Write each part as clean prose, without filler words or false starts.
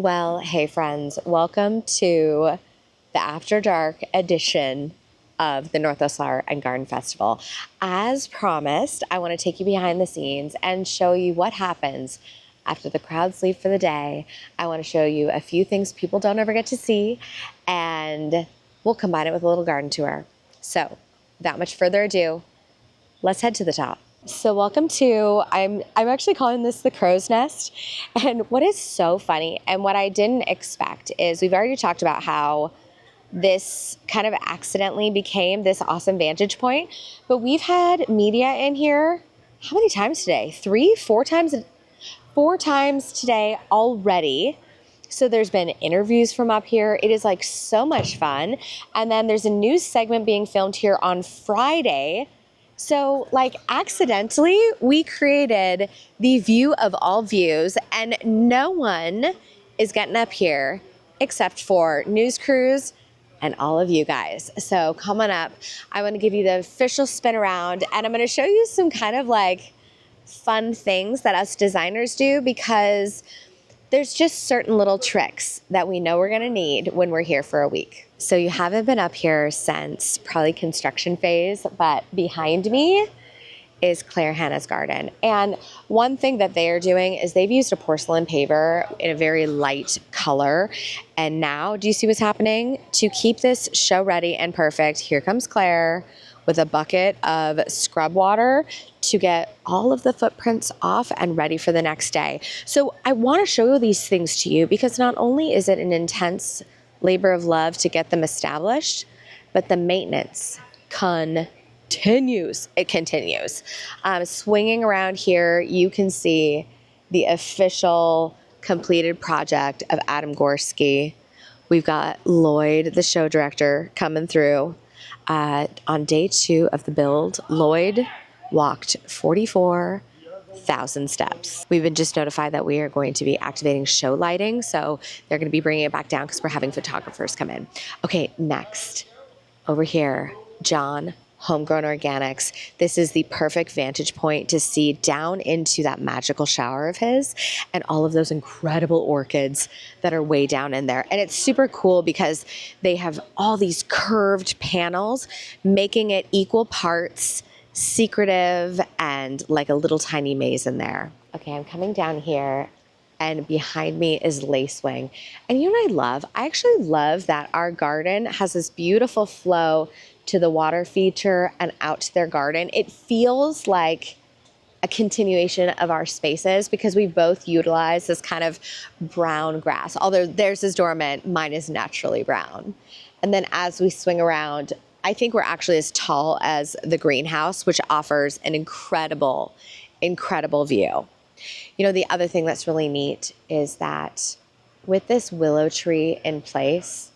Well, hey friends, welcome to the After Dark edition of the Northwest Flower and Garden Festival. As promised, I want to take you behind the scenes and show you what happens after the crowds leave for the day. I want to show you a few things people don't ever get to see, and we'll combine it with a little garden tour. So, without much further ado, let's head to the top. So welcome to, I'm actually calling this the crow's nest. And what is so funny and what I didn't expect is we've already talked about how this kind of accidentally became this awesome vantage point, but we've had media in here, how many times today? Four times today already. So there's been interviews from up here. It is like so much fun. And then there's a news segment being filmed here on Friday. So like accidentally, we created the view of all views, and no one is getting up here except for news crews and all of you guys. So come on up. I want to give you the official spin around, and I'm going to show you some kind of like fun things that us designers do, because there's just certain little tricks that we know we're going to need when we're here for a week. So you haven't been up here since probably construction phase, but behind me is Claire Hannah's garden. And one thing that they are doing is they've used a porcelain paver in a very light color. And now, do you see what's happening? To keep this show ready and perfect, here comes Claire with a bucket of scrub water to get all of the footprints off and ready for the next day. So I want to show these things to you because not only is it an intense labor of love to get them established, but the maintenance continues. It continues. Swinging around here, you can see the official completed project of Adam Gorski. We've got Lloyd, the show director, coming through. On day 2 of the build, Lloyd walked 44,000 steps. We've been just notified that we are going to be activating show lighting, so they're going to be bringing it back down because we're having photographers come in. Okay, next, over here, John, Homegrown Organics. This is the perfect vantage point to see down into that magical shower of his and all of those incredible orchids that are way down in there. And it's super cool because they have all these curved panels, making it equal parts secretive and like a little tiny maze in there. Okay, I'm coming down here, and behind me is Lacewing. And you know what I love? I actually love that our garden has this beautiful flow to the water feature and out to their garden. It feels like a continuation of our spaces because we both utilize this kind of brown grass. Although theirs is dormant, mine is naturally brown. And then as we swing around, I think we're actually as tall as the greenhouse, which offers an incredible, incredible view. You know, the other thing that's really neat is that with this willow tree in place,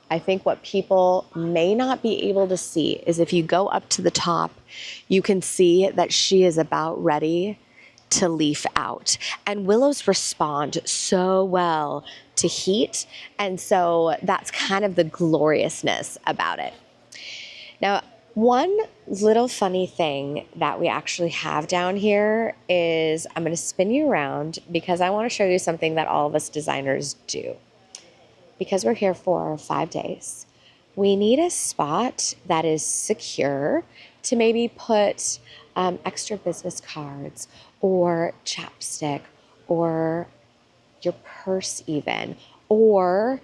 I think what people may not be able to see is if you go up to the top, you can see that she is about ready to leaf out. And willows respond so well to heat. And so that's kind of the gloriousness about it. Now, one little funny thing that we actually have down here is I'm going to spin you around because I want to show you something that all of us designers do. Because we're here for 5 days, we need a spot that is secure to maybe put extra business cards or chapstick or your purse even, or,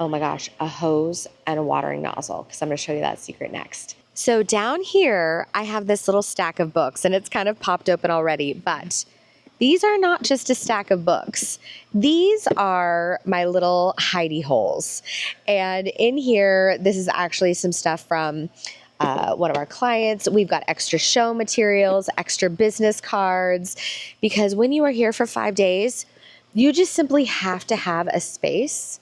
oh my gosh, a hose and a watering nozzle, because I'm going to show you that secret next. So down here, I have this little stack of books, and it's kind of popped open already, but these are not just a stack of books. These are my little hidey holes. And in here, this is actually some stuff from one of our clients. We've got extra show materials, extra business cards, because when you are here for 5 days, you just simply have to have a space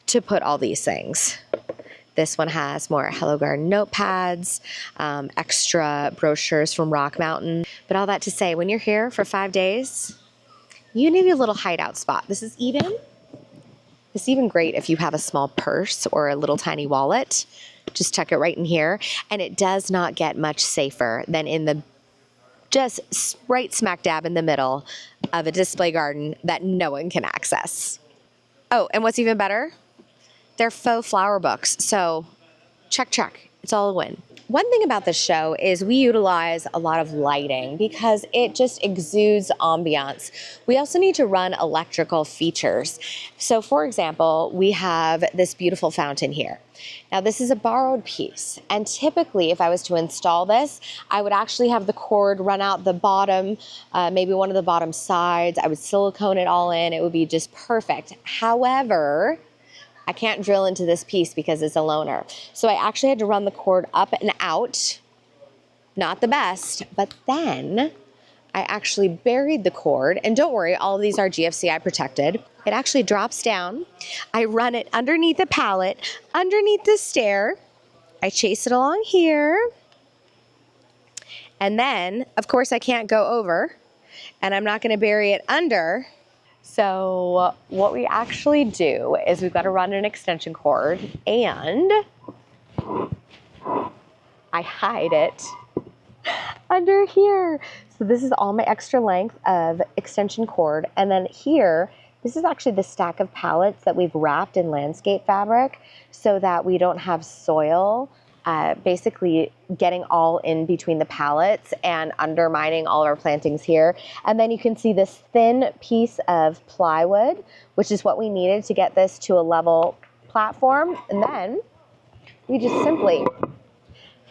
to put all these things. This one has more Hello Garden notepads, extra brochures from Rock Mountain. But all that to say, when you're here for 5 days, you need a little hideout spot. This is even great if you have a small purse or a little tiny wallet. Just tuck it right in here. And it does not get much safer than in the just right smack dab in the middle of a display garden that no one can access. Oh, and what's even better? They're faux flower books. So check, check. It's all a win. One thing about this show is we utilize a lot of lighting because it just exudes ambiance. We also need to run electrical features. So for example, we have this beautiful fountain here. Now this is a borrowed piece, and typically if I was to install this, I would actually have the cord run out the bottom, maybe one of the bottom sides. I would silicone it all in. It would be just perfect. However, I can't drill into this piece because it's a loaner. So I actually had to run the cord up and out. Not the best, but then I actually buried the cord. And don't worry, all of these are GFCI protected. It actually drops down. I run it underneath the pallet, underneath the stair. I chase it along here. And then, of course, I can't go over, and I'm not gonna bury it under. So what we actually do is we've got to run an extension cord, and I hide it under here. So this is all my extra length of extension cord. And then here, this is actually the stack of pallets that we've wrapped in landscape fabric so that we don't have soil basically getting all in between the pallets and undermining all of our plantings here. And then you can see this thin piece of plywood, which is what we needed to get this to a level platform. And then we just simply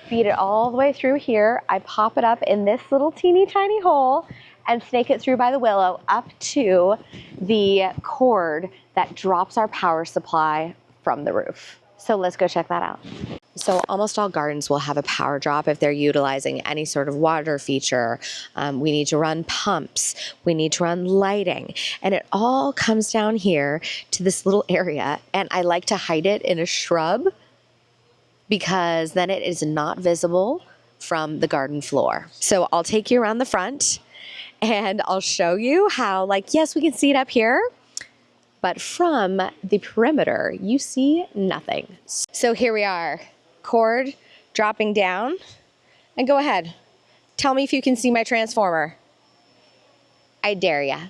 feed it all the way through here. I pop it up in this little teeny tiny hole and snake it through by the willow up to the cord that drops our power supply from the roof. So let's go check that out. So almost all gardens will have a power drop if they're utilizing any sort of water feature. We need to run pumps. We need to run lighting. And it all comes down here to this little area. And I like to hide it in a shrub because then it is not visible from the garden floor. So I'll take you around the front and I'll show you how, like, yes, we can see it up here, but from the perimeter, you see nothing. So here we are. Cord dropping down, and go ahead, tell me if you can see my transformer. I dare ya.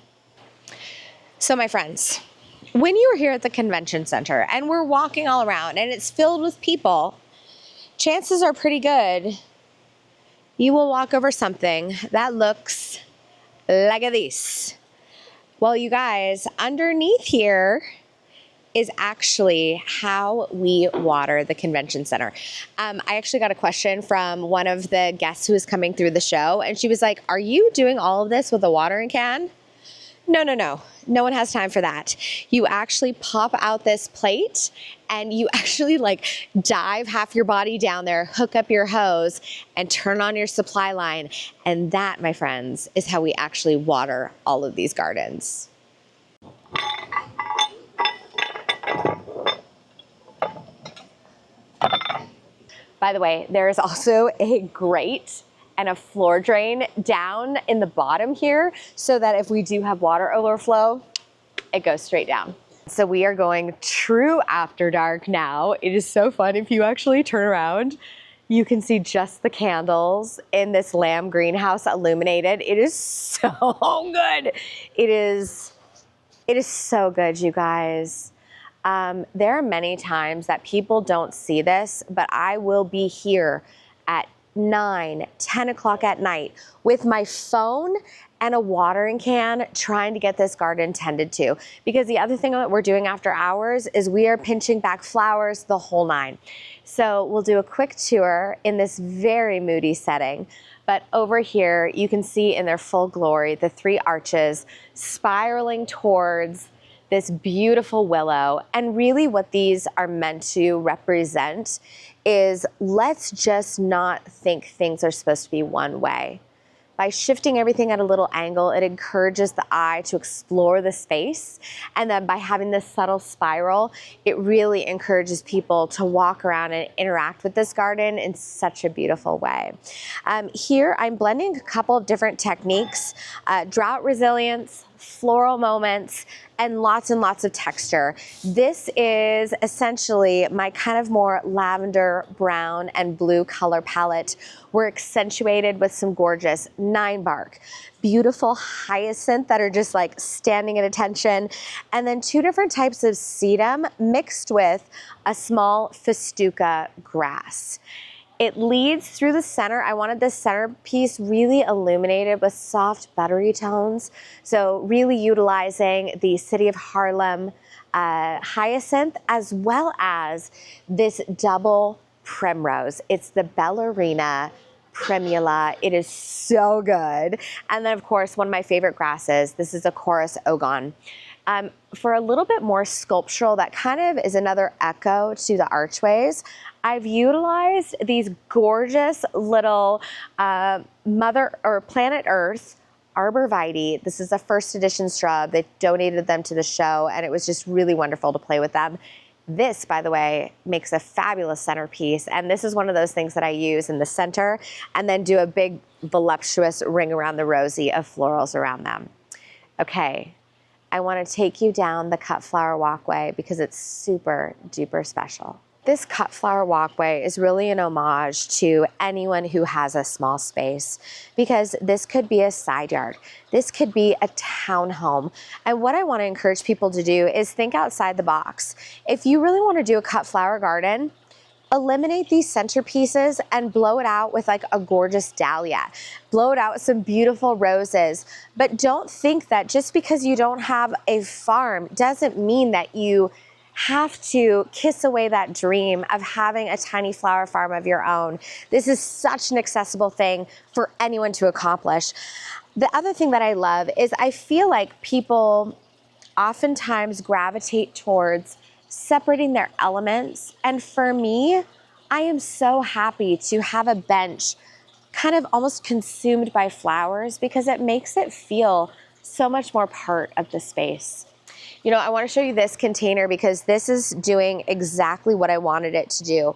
So my friends, when you are here at the convention center and we're walking all around and it's filled with people, chances are pretty good you will walk over something that looks like this. Well, you guys, underneath here is actually how we water the convention center. I actually got a question from one of the guests who was coming through the show, and she was like, are you doing all of this with a watering can? No, no, no. No one has time for that. You actually pop out this plate and you actually like dive half your body down there, hook up your hose, and turn on your supply line. And that, my friends, is how we actually water all of these gardens. By the way, there is also a grate and a floor drain down in the bottom here so that if we do have water overflow, it goes straight down. So we are going true after dark now. It is so fun. If you actually turn around, you can see just the candles in this lamb greenhouse illuminated. It is so good. It is so good, you guys. There are many times that people don't see this, but I will be here at 9, 10 o'clock at night with my phone and a watering can trying to get this garden tended to. Because the other thing that we're doing after hours is we are pinching back flowers, the whole nine. So we'll do a quick tour in this very moody setting. But over here, you can see in their full glory, the 3 arches spiraling towards this beautiful willow. And really what these are meant to represent is let's just not think things are supposed to be one way. By shifting everything at a little angle, it encourages the eye to explore the space. And then by having this subtle spiral, it really encourages people to walk around and interact with this garden in such a beautiful way. Here, I'm blending a couple of different techniques, drought resilience, floral moments, and lots of texture. This is essentially my kind of more lavender, brown, and blue color palette. We're accentuated with some gorgeous 9-bark, beautiful hyacinth that are just like standing at attention, and then 2 different types of sedum mixed with a small festuca grass. It leads through the center. I wanted this centerpiece really illuminated with soft buttery tones. So really utilizing the City of Harlem hyacinth as well as this double primrose. It's the Ballerina Primula. It is so good. And then of course, one of my favorite grasses, this is a Chorus Ogon. For a little bit more sculptural, that kind of is another echo to the archways. I've utilized these gorgeous little Mother or Planet Earth arborvitae. This is a first edition shrub. They donated them to the show, and it was just really wonderful to play with them. This, by the way, makes a fabulous centerpiece, and this is one of those things that I use in the center and then do a big voluptuous ring around the rosy of florals around them. Okay, I want to take you down the cut flower walkway because it's super duper special. This cut flower walkway is really an homage to anyone who has a small space, because this could be a side yard. This could be a townhome. And what I want to encourage people to do is think outside the box. If you really want to do a cut flower garden, eliminate these centerpieces and blow it out with like a gorgeous dahlia. Blow it out with some beautiful roses. But don't think that just because you don't have a farm doesn't mean that you have to kiss away that dream of having a tiny flower farm of your own. This is such an accessible thing for anyone to accomplish. The other thing that I love is I feel like people oftentimes gravitate towards separating their elements. And for me, I am so happy to have a bench kind of almost consumed by flowers because it makes it feel so much more part of the space. You know, I want to show you this container because this is doing exactly what I wanted it to do.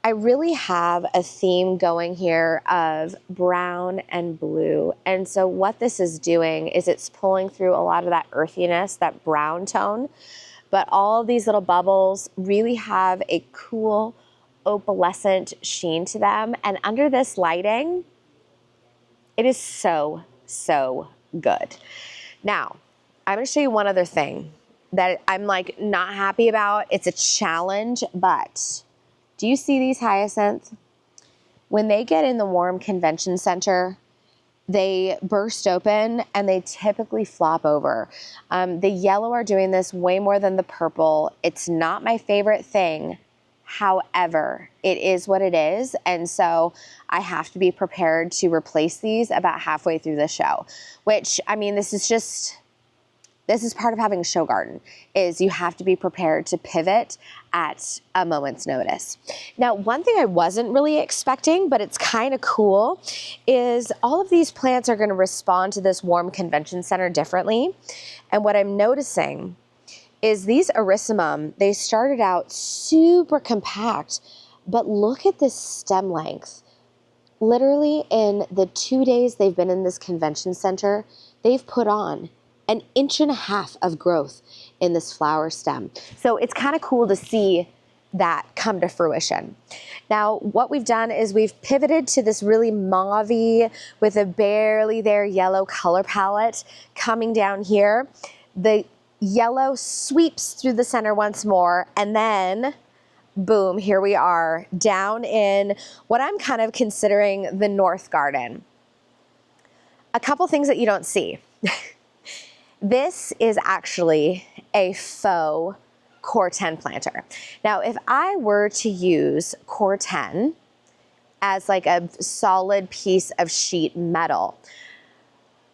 I really have a theme going here of brown and blue. And so what this is doing is it's pulling through a lot of that earthiness, that brown tone, but all of these little bubbles really have a cool opalescent sheen to them. And under this lighting, it is so, so good. Now, I'm going to show you one other thing that I'm like not happy about. It's a challenge, but do you see these hyacinths? When they get in the warm convention center, they burst open and they typically flop over. The yellow are doing this way more than the purple. It's not my favorite thing. However, it is what it is. And so I have to be prepared to replace these about halfway through the show, which, I mean, this is part of having a show garden, is you have to be prepared to pivot at a moment's notice. Now, one thing I wasn't really expecting, but it's kind of cool, is all of these plants are going to respond to this warm convention center differently. And what I'm noticing is these erysimum, they started out super compact, but look at this stem length. Literally in the 2 days they've been in this convention center, they've put on 1.5 inches of growth in this flower stem. So it's kind of cool to see that come to fruition. Now, what we've done is we've pivoted to this really mauve-y with a barely there yellow color palette coming down here. The yellow sweeps through the center once more, and then boom, here we are down in what I'm kind of considering the North Garden. A couple things that you don't see. This is actually a faux Core-10 planter. Now, if I were to use Core-10 as like a solid piece of sheet metal,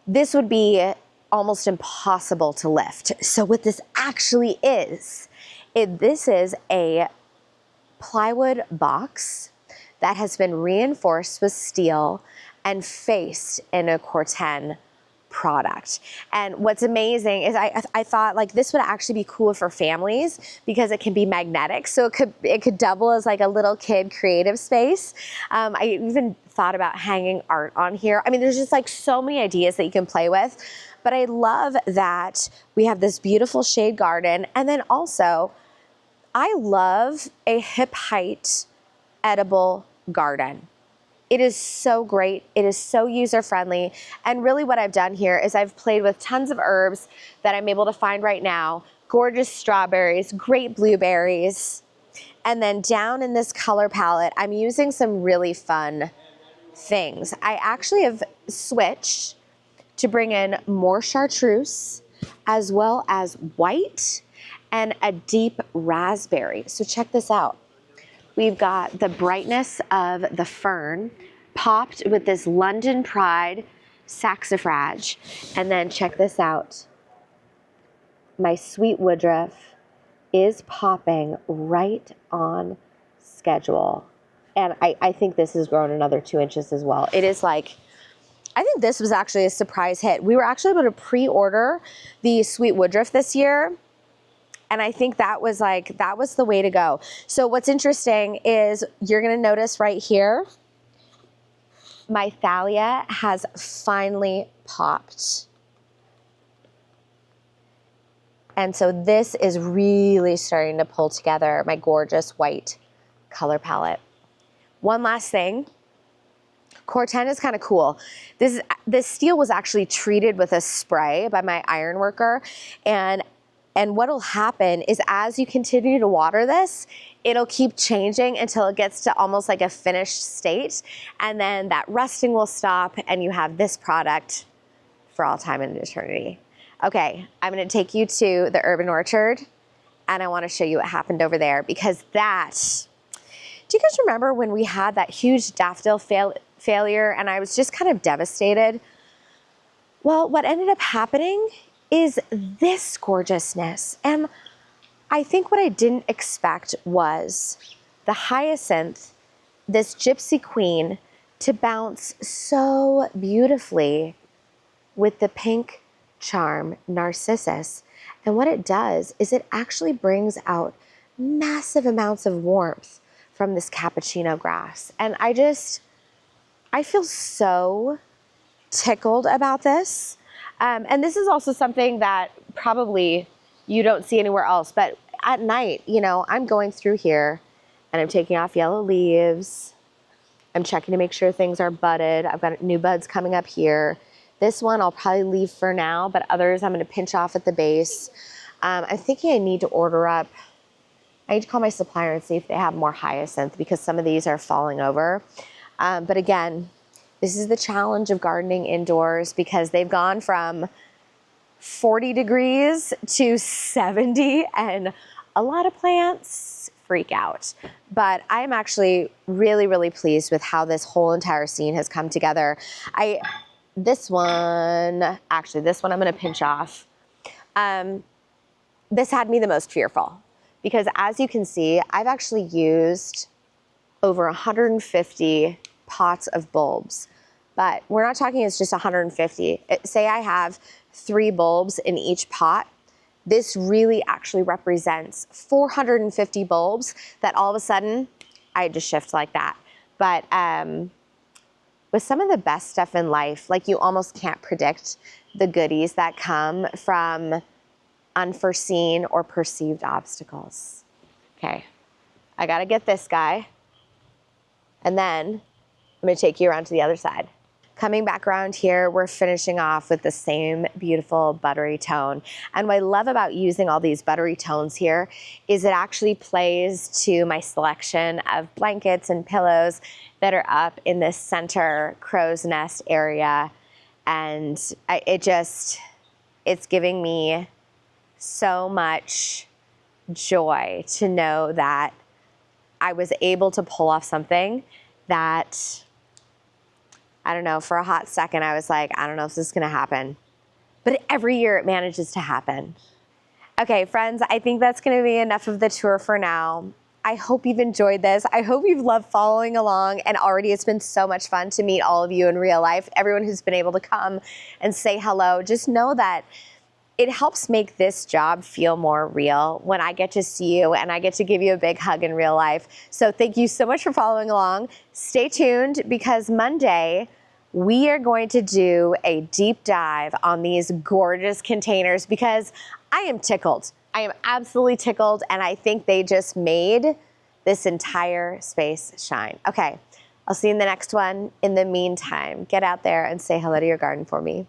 this would be almost impossible to lift. So what this actually is, this is a plywood box that has been reinforced with steel and faced in a Core-10 product. And what's amazing is I thought like this would actually be cool for families because it can be magnetic. So it could double as like a little kid creative space. I even thought about hanging art on here. I mean, there's just like so many ideas that you can play with. But I love that we have this beautiful shade garden. And then also, I love a hip height edible garden. It is so great. It is so user-friendly. And really what I've done here is I've played with tons of herbs that I'm able to find right now. Gorgeous strawberries, great blueberries. And then down in this color palette, I'm using some really fun things. I actually have switched to bring in more chartreuse as well as white and a deep raspberry. So check this out. We've got the brightness of the fern popped with this London Pride saxifrage. And then check this out. My sweet woodruff is popping right on schedule. And I think this has grown another 2 inches as well. It is like, I think this was actually a surprise hit. We were actually able to pre-order the sweet woodruff this year. And I think that was the way to go. So what's interesting is you're gonna notice right here, my thalia has finally popped. And so this is really starting to pull together my gorgeous white color palette. One last thing, Core 10 is kind of cool. This steel was actually treated with a spray by my iron worker, and what'll happen is as you continue to water this, it'll keep changing until it gets to almost like a finished state, and then that rusting will stop and you have this product for all time and eternity. Okay, I'm gonna take you to the Urban Orchard and I wanna show you what happened over there, because do you guys remember when we had that huge daffodil failure and I was just kind of devastated? Well, what ended up happening is this gorgeousness. And I think what I didn't expect was the hyacinth, this gypsy queen, to bounce so beautifully with the pink charm Narcissus. And what it does is it actually brings out massive amounts of warmth from this cappuccino grass. And I feel so tickled about this. And this is also something that probably you don't see anywhere else, but at night, you know, I'm going through here and I'm taking off yellow leaves. I'm checking to make sure things are budded. I've got new buds coming up here. This one I'll probably leave for now, but others I'm gonna pinch off at the base. I'm thinking I need to order up, I need to call my supplier and see if they have more hyacinth, because some of these are falling over. But again, this is the challenge of gardening indoors, because they've gone from 40 degrees to 70 and a lot of plants freak out. But I'm actually really, really pleased with how this whole entire scene has come together. This one I'm gonna pinch off. This had me the most fearful, because as you can see, I've actually used over 150 pots of bulbs, but we're not talking it's just 150. Say I have 3 bulbs in each pot. This really actually represents 450 bulbs that all of a sudden I had to shift like that. But with some of the best stuff in life, like, you almost can't predict the goodies that come from unforeseen or perceived obstacles. Okay, I gotta get this guy, and then I'm gonna take you around to the other side. Coming back around here, we're finishing off with the same beautiful buttery tone. And what I love about using all these buttery tones here is it actually plays to my selection of blankets and pillows that are up in this center crow's nest area. And it's giving me so much joy to know that I was able to pull off something that, I don't know, for a hot second, I was like, I don't know if this is gonna happen. But every year it manages to happen. Okay, friends, I think that's gonna be enough of the tour for now. I hope you've enjoyed this. I hope you've loved following along, and already it's been so much fun to meet all of you in real life. Everyone who's been able to come and say hello, just know that it helps make this job feel more real when I get to see you and I get to give you a big hug in real life. So thank you so much for following along. Stay tuned, because Monday, we are going to do a deep dive on these gorgeous containers because I am tickled. I am absolutely tickled, and I think they just made this entire space shine. Okay, I'll see you in the next one. In the meantime, get out there and say hello to your garden for me.